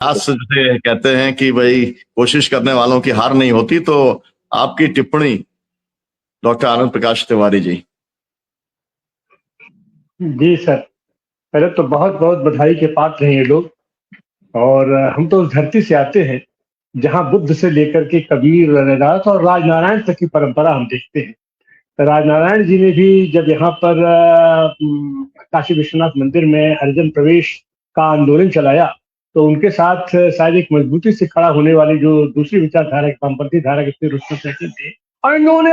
आज से जैसे कहते हैं कि भाई कोशिश करने वालों की हार नहीं होती, तो आपकी टिप्पणी डॉक्टर आनंद प्रकाश तिवारी जी। जी सर, पहले तो बहुत बहुत बधाई के पात्र हैं ये लोग। और हम तो उस धरती से आते हैं जहां बुद्ध से लेकर के कबीर, रविदास और राजनारायण तक की परंपरा हम देखते हैं। तो राजनारायण जी ने भी जब यहाँ पर काशी विश्वनाथ मंदिर में हरिजन प्रवेश का आंदोलन चलाया, तो उनके साथ शायद एक मजबूती से खड़ा होने वाली जो दूसरी विचारधारा की वामपंथी धारा के रुस्तम सैकिल थे, और इन लोगों ने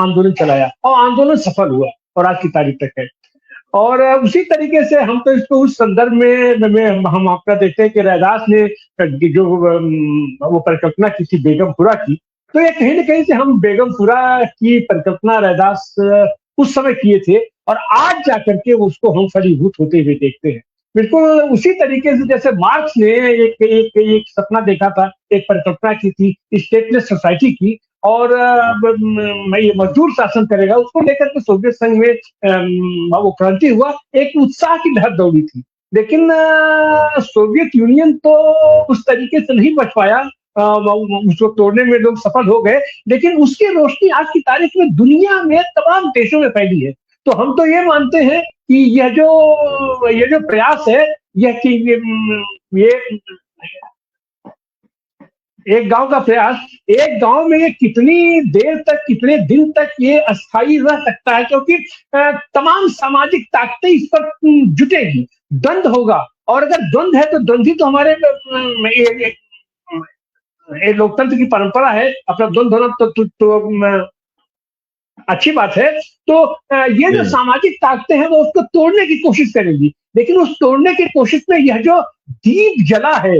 आंदोलन चलाया और आंदोलन सफल हुआ और आज की तारीख तक है। और उसी तरीके से हम तो इसको उस संदर्भ में हम आपका देखते हैं कि रैदास ने जो वो परिकल्पना की थी बेगमपुरा की, तो ये कहीं ना कहीं से हम बेगमपुरा की परिकल्पना रैदास उस समय किए थे और आज जाकर के उसको हम फलीभूत होते हुए देखते हैं। बिल्कुल उसी तरीके से जैसे मार्क्स ने एक सपना देखा था, एक परिकल्पना की थी स्टेटलेस सोसाइटी की, और ये मजदूर शासन करेगा, उसको लेकर के सोवियत संघ में वो क्रांति हुआ, एक उत्साह की लहर दौड़ी थी। लेकिन सोवियत यूनियन तो उस तरीके से नहीं बच पाया, उसको तोड़ने में लोग सफल हो गए, लेकिन उसकी रोशनी आज की तारीख में दुनिया में तमाम देशों में फैली है। तो हम तो ये मानते हैं कि यह जो प्रयास है, यह ये एक गांव का प्रयास, एक गांव में ये कितनी देर तक, कितने दिन तक ये अस्थायी रह सकता है, क्योंकि तमाम सामाजिक ताकतें इस पर जुटेगी, द्वंद होगा। और अगर द्वंद है तो द्वंद ही तो हमारे लोकतंत्र की परंपरा है, अपना द्वंद होना तो अच्छी बात है। तो ये जो सामाजिक ताकतें हैं वो उसको तोड़ने की कोशिश करेगी, लेकिन उस तोड़ने की कोशिश में यह जो दीप जला है,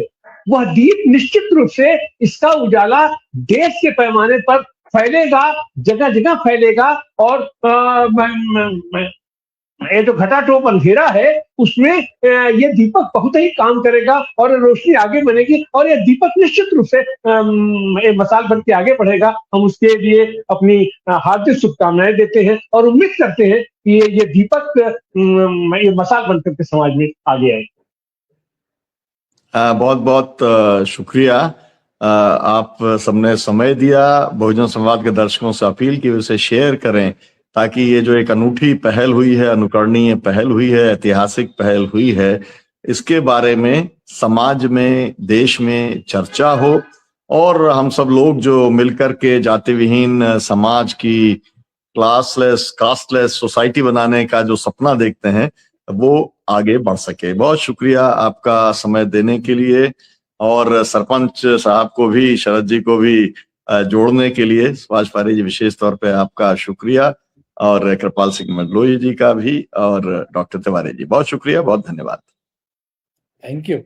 वह दीप निश्चित रूप से इसका उजाला देश के पैमाने पर फैलेगा, जगह जगह फैलेगा। और ये जो घटाटोप अंधेरा है उसमें ये दीपक बहुत ही काम करेगा और रोशनी आगे बढ़ेगी, और ये दीपक निश्चित रूप से मसाल बन के आगे बढ़ेगा। हम उसके लिए अपनी हार्दिक शुभकामनाएं देते हैं और उम्मीद करते हैं कि ये दीपक ये मसाल बन करके समाज में आगे आए। बहुत बहुत शुक्रिया। आप सबने समय दिया। बहुजन संवाद के दर्शकों से अपील की उसे शेयर करें, ताकि ये जो एक अनूठी पहल हुई है, अनुकरणीय पहल हुई है, ऐतिहासिक पहल हुई है, इसके बारे में समाज में, देश में चर्चा हो, और हम सब लोग जो मिलकर के जाति विहीन समाज की क्लासलेस, कास्टलेस सोसाइटी बनाने का जो सपना देखते हैं वो आगे बढ़ सके। बहुत शुक्रिया आपका समय देने के लिए, और सरपंच साहब को भी, शरद जी को भी जोड़ने के लिए सुभाष पारी जी विशेष तौर पे आपका शुक्रिया, और कृपाल सिंह मंडलोई जी का भी, और डॉक्टर तिवारी जी बहुत शुक्रिया, बहुत धन्यवाद। Thank you.